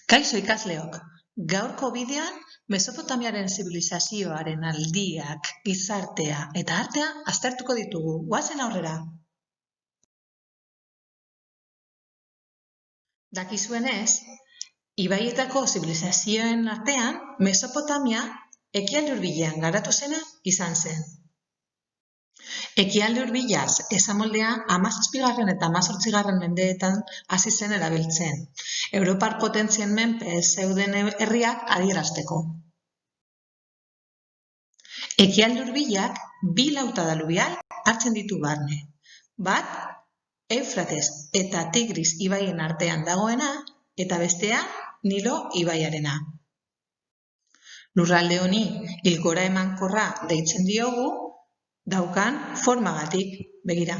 Kaixo ikasleok, gaurko bideoan Mesopotamiaren zibilizazioaren aldiak, gizartea eta artea aztertuko ditugu. Goazen aurrera. Dakizuenez, ibaietako zibilizazioen artean Mesopotamia ekialde hurbilean garatu zena izan zen. Ekialde hurbilaz esamoldea 17. eta 18. mendeetan hasi zen erabiltzen, Europar potentzien menpe zeuden herriak adierazteko. Ekialde hurbilak bi lautada alubial hartzen ditu barne. Bat, Eufrates eta Tigris ibaien artean dagoena, eta bestea Nilo ibaiarena. Lurralde honi ilgora emankorra deitzen diogu, daukan formagatik, begira.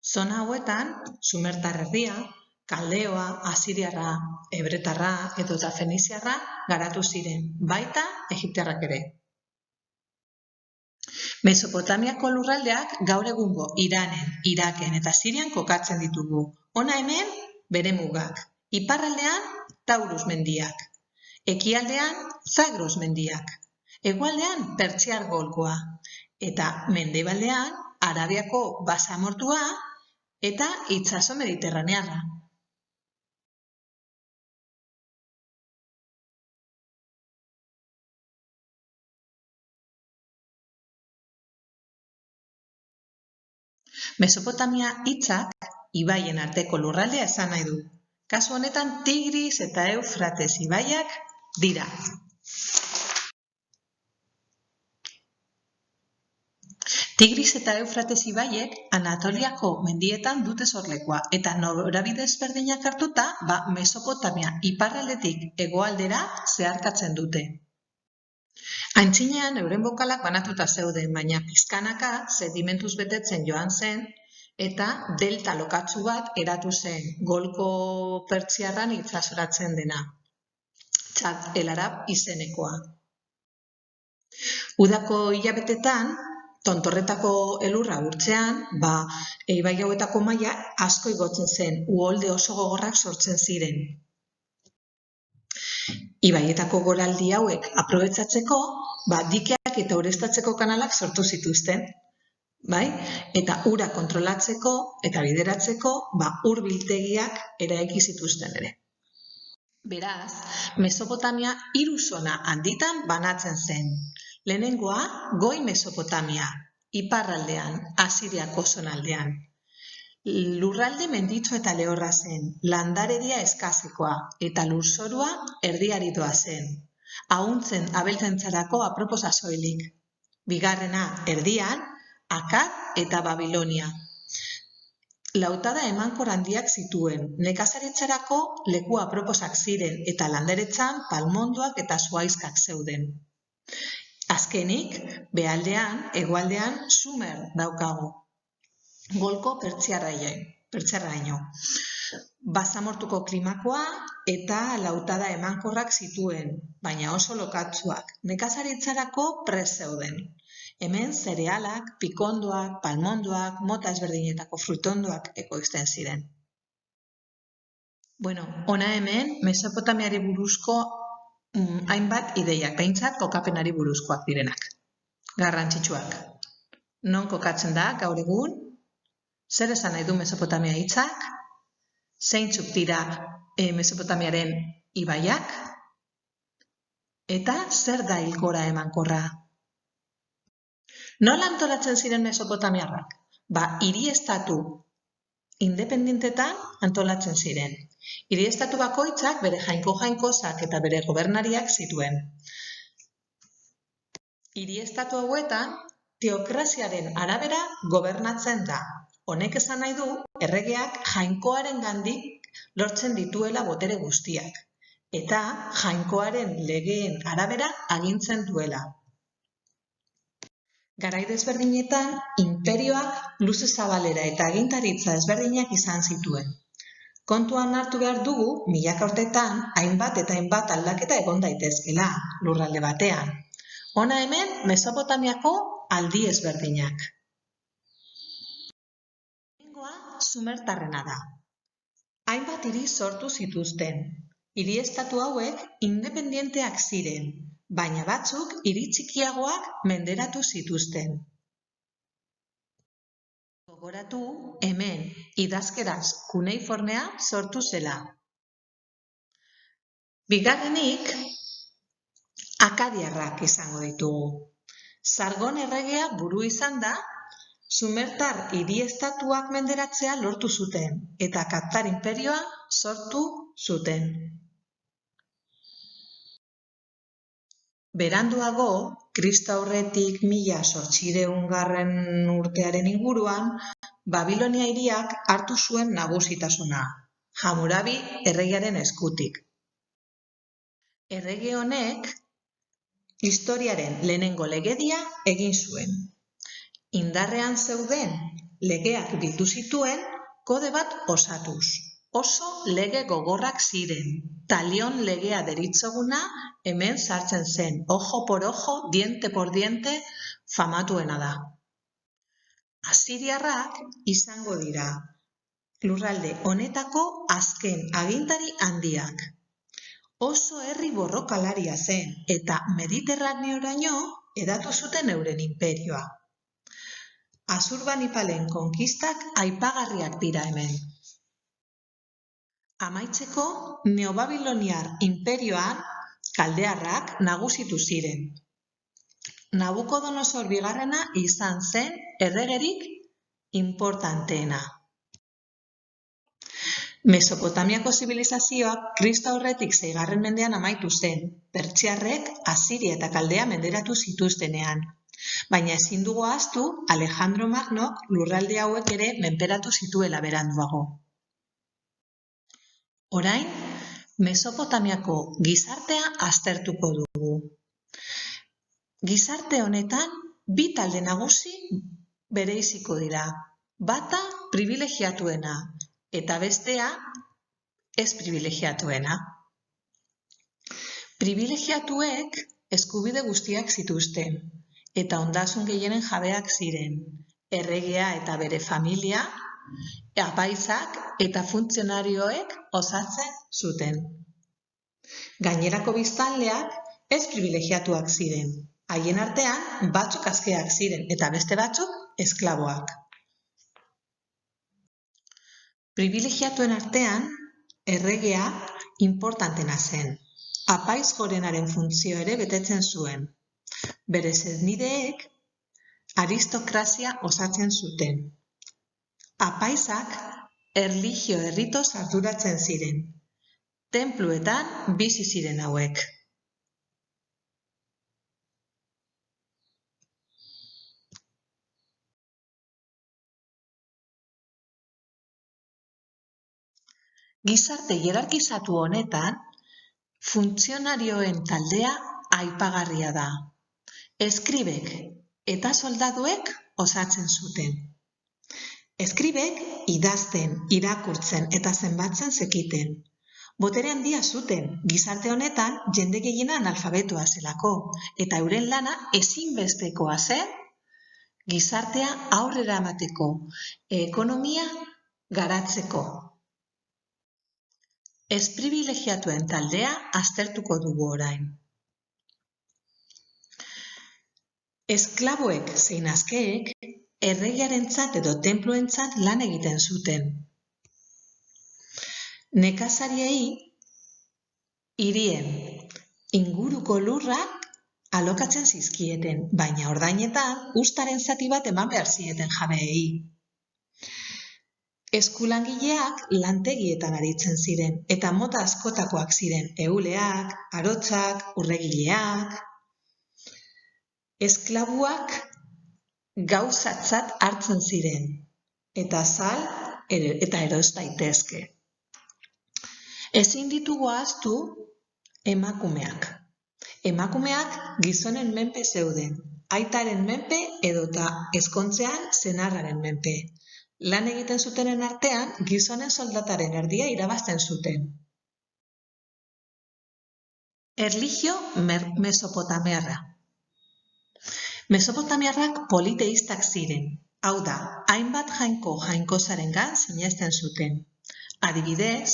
Zona hauetan, Sumertar herria, Kaldeoa, Asiriarra, Hebretarra edota Feniziarra garatu ziren, baita Egiptearrak ere. Mesopotamiako lurraldeak gaur egungo Iranen, Iraken eta Sirian kokatzen ditugu. Hona hemen bere mugak. Iparraldean Taurus mendiak, ekialdean Zagros mendiak, hegoaldean Pertsiar golkoa eta mendebaldean Arabiako basamortua eta itsaso mediterranearra. Mesopotamia hitzak ibaien arteko lurraldea esan nahi du. Kasu honetan Tigris eta Eufrates ibaiak dira. Tigris eta Eufrates ibaiek Anatoliako mendietan dute sorlekua eta norabide ezberdinak hartuta, Mesopotamia iparraldetik hegoaldera zeharkatzen dute. Aintzinean euren bokalak banatuta zeuden, baina pizkanaka sedimentuz betetzen joan zen eta delta lokatsu bat eratu zen, golko pertsiarran itsasoratzen dena, Txad el Arab izenekoa. Udako hilabetetan, tontorretako elurra urtzean, ibai hauetako maila asko igotzen zen, uholde oso gogorrak sortzen ziren. Ibaietako goraldi hauek aprobetxatzeko, dikeak eta ureztatzeko kanalak sortu zituzten, eta ura kontrolatzeko eta bideratzeko, ur biltegiak eraiki zituzten ere. Beraz, Mesopotamia 3 zona handitan banatzen zen. Lehenengoa, Goi Mesopotamia, iparraldean, Asiriako zonaldean. Lurralde menditsu eta lehorra zen, landaredia eskasekoa eta lurzorua erdiaridoa zen. Ahuntzen abeltzaintzarako aproposa soilik. Bigarrena, erdian, Akad eta Babilonia. Lautada emankor handiak zituen, nekazaritzarako leku aproposak ziren eta landaretzan palmondoak eta zuhaizkak zeuden. Azkenik, behaldean, hegoaldean, Sumer daukagu. Golko pertsiarraino. Basamortuko klimakoa eta lautada emankorrak zituen, baina oso lokatsuak, nekazaritzarako prest zeuden. Hemen zerealak, pikondoak, palmondoak, mota ezberdinetako fruitondoak ekoizten ziren. Hona hemen Mesopotamiari buruzko hainbat ideiak, behintzat kokapenari buruzkoak direnak. Garrantzitsuak. Non kokatzen da gaur egun? Zer esan nahi du Mesopotamia hitzak? Zeintzuk dira Mesopotamiaren ibaiak? Eta zer da ilgora emankorra? Nola antolatzen ziren Mesopotamiarrak? Hiri-estatu independentetan antolatzen ziren. Hiri-estatu bakoitzak bere jainko-jainkozak eta bere gobernariak zituen. Hiri-estatu hauetan, teokraziaren arabera gobernatzen da. Honek esan nahi du, erregeak jainkoaren gandik lortzen dituela botere guztiak, eta jainkoaren legeen arabera agintzen duela. Garai desberdinetan, inperioak luze zabalera eta agintaritza ezberdinak izan zituen. Kontuan hartu behar dugu, milaka urtetan, hainbat eta hainbat aldaketa egon daitezkela lurralde batean. Hona hemen Mesopotamiako aldi ezberdinak. Sumertarrena da. Hainbat hiri sortu zituzten. Hiri-estatu hauek independenteak ziren, baina batzuk hiri txikiagoak menderatu zituzten. Gogoratu, hemen idazkeraz kuneiformea sortu zela. Bigarrenik, akadiarrak izango ditugu. Sargon erregea buru izan da, sumertar hiri-estatuak menderatzea lortu zuten, eta Kaptar inperioa sortu zuten. Beranduago, Kristo aurretik 1800 urtearen inguruan, Babilonia hiriak hartu zuen nagusitasuna, Hammurabi erregearen eskutik. Errege honek historiaren lehenengo legedia egin zuen. Indarrean zeuden legeak bildu zituen kode bat osatuz. Oso lege gogorrak ziren. Talion legea deritzoguna hemen sartzen zen. Ojo por ojo, diente por diente, famatuena da. Asiriarrak izango dira lurralde honetako azken agintari handiak. Oso herri borrokalaria zen eta Mediterraneoraino hedatu zuten euren inperioa. Asurbanipalen konkistak aipagarriak dira hemen. Amaitzeko, Neobabiloniar inperioan kaldearrak nagusitu ziren. Nabukodonosor bigarrena izan zen erregerik inportanteena. Mesopotamiako zibilizazioak Kristo aurretik 6. mendean amaitu zen, pertsiarrek Asiria eta Kaldea menderatu zituztenean. Baina ezin dugu ahaztu Alejandro Magnok lurralde hauek ere menperatu zituela beranduago. Orain, Mesopotamiako gizartea aztertuko dugu. Gizarte honetan, 2 talde nagusi bereiziko dira. Bata privilegiatuena eta bestea ez privilegiatuena. Privilegiatuek eskubide guztiak zituzten, eta ondasun gehienen jabeak ziren, erregea eta bere familia, apaizak eta funtzionarioek osatzen zuten. Gainerako biztanleak ez privilegiatuak ziren, haien artean batzuk askeak ziren eta beste batzuk esklaboak. Privilegiatuen artean, erregea inportantena zen. Apaiz gorenaren funtzio ere betetzen zuen. Bere senideek aristokrazia osatzen zuten. Apaizak erlijio erritoz arduratzen ziren. Tenpluetan bizi ziren hauek. Gizarte hierarkizatu honetan, funtzionarioen taldea aipagarria da. Eskribek eta soldaduek osatzen zuten. Eskribek idazten, irakurtzen eta zenbatzen zekiten. Botere handia zuten, gizarte honetan jende gehiena analfabetoa zelako, eta euren lana ezinbestekoa zen gizartea aurrera emateko, ekonomia garatzeko. Ez privilegiatuen taldea aztertuko dugu orain. Esklaboek zein askeek erregearentzat edo tenpluentzat lan egiten zuten. Nekazariei hirien inguruko lurrak alokatzen zizkieten, baina ordainetan uztaren zati bat eman behar zieten jabeei. Eskulangileak lantegietan aritzen ziren, eta mota askotakoak ziren euleak, arotzak, urregileak. Esklabuak gauzatzat hartzen ziren, eta zal eta eros daitezke. Ezin ditugu ahaztu emakumeak. Emakumeak gizonen menpe zeuden, aitaren menpe edota ezkontzean senarraren menpe. Lan egiten zutenen artean, gizonen soldataren erdia irabazten zuten. Erlijio mesopotamiarra. Mesopotamiarrak politeistak ziren, hau da, hainbat jainko jainkosarengan sinesten zuten. Adibidez,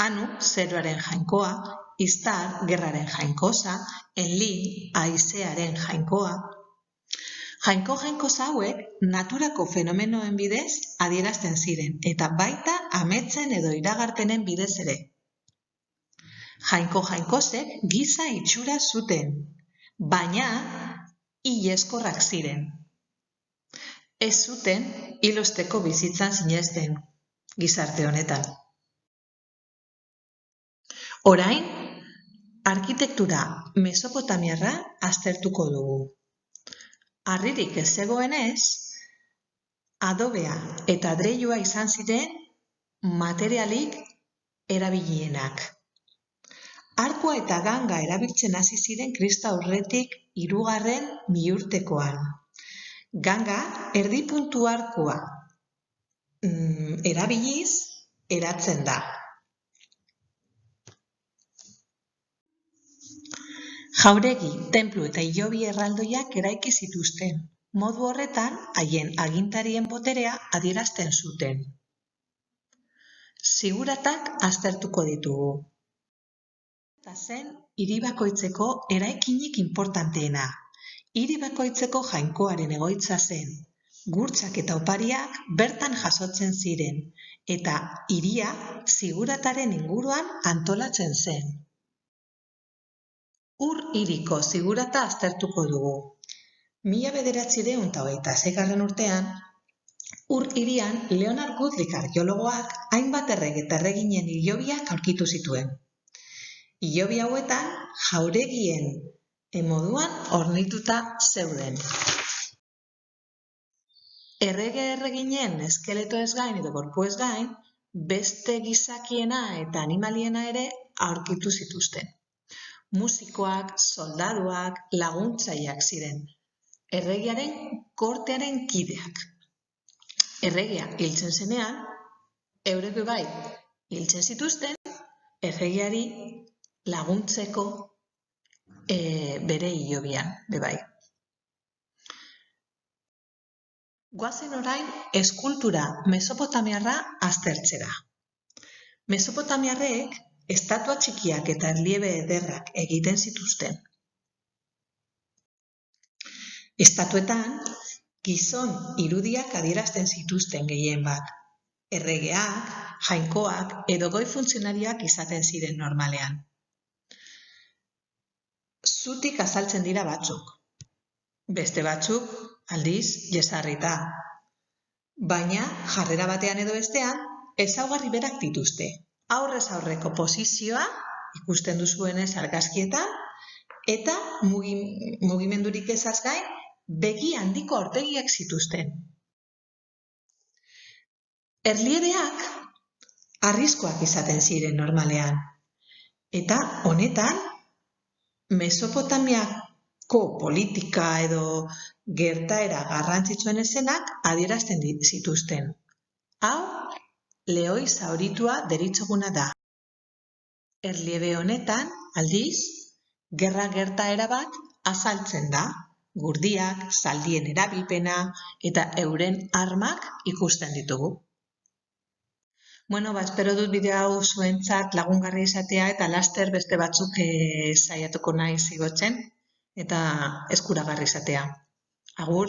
Anu, zeroaren jainkoa, Iztar, gerraren jainkosa, Enlil, haizearen jainkoa. Jainko-jainkosa hauek naturako fenomenoen bidez adierazten ziren, eta baita ametsen edo iragarpenen bidez ere. Jainko-jainkosek giza itxura zuten, baina hilezkorrak ziren. Ez zuten hilosteko bizitzan sinesten gizarte honetan. Orain, arkitektura mesopotamiarra aztertuko dugu. Harririk ez zegoenez, adobea eta adreilua izan ziren materialik erabilienak. Arkoa eta ganga erabiltzen hasi ziren Kristo aurretik 3. milurtekoan. Ganga erdipuntu arkoa erabiliz eratzen da. Jauregi, tenplu eta hilobi erraldoiak eraiki zituzten. Modu horretan, haien agintarien boterea adierazten zuten. Ziguratak aztertuko ditugu. Eta zen hiri bakoitzeko eraikinik inportanteena. Hiri bakoitzeko jainkoaren egoitza zen. Gurtsak eta opariak bertan jasotzen ziren, eta hiria zigurataren inguruan antolatzen zen. Ur hiriko zigurata aztertuko dugu. 1926 urtean, Ur hirian Leonard Gutlick arkeologoak hainbat errege eta erreginen hilobiak aurkitu zituen. Hilobi hauetan jauregien moduan hornituta zeuden. Errege-erreginen eskeleto ez gain edo gorpu ez gain, beste gizakiena eta animaliena ere aurkitu zituzten. Musikoak, soldaduak, laguntzaileak ziren. Erregearen kortearen kideak. Erregea hiltzen zenean, eurek bai hiltzen zituzten, erregeari laguntzeko bere hilobian, bai. Goazen orain eskultura mesopotamiarra aztertzera. Mesopotamiarrek estatua txikiak eta erliebe ederrak egiten zituzten. Estatuetan, gizon irudiak adierazten zituzten gehien bat. Erregeak, jainkoak edo goi funtzionarioak izaten ziren normalean. Zutik azaltzen dira batzuk. Beste batzuk, aldiz, jesarrita. Baina, jarrera batean edo bestean, ezaugarri berak dituzte. Aurrez aurreko posizioa, ikusten duzuenez argazkietan, eta mugimendurik ezaz gain, begi handiko aurpegiak zituzten. Erliebeak harrizkoak izaten ziren normalean. Eta honetan, Mesopotamiako politika edo gertaera garrantzitsuen ezenak adierazten zituzten. Hau, lehoi zauritua deritzoguna da. Erliebe honetan, aldiz, gerra gertaera bat azaltzen da. Gurdiak, zaldien erabilpena eta euren armak ikusten ditugu. Espero dut bideo hau zuentzat lagungarri izatea eta laster beste batzuk saiatuko naiz igotzen eta eskuragarri izatea. Agur!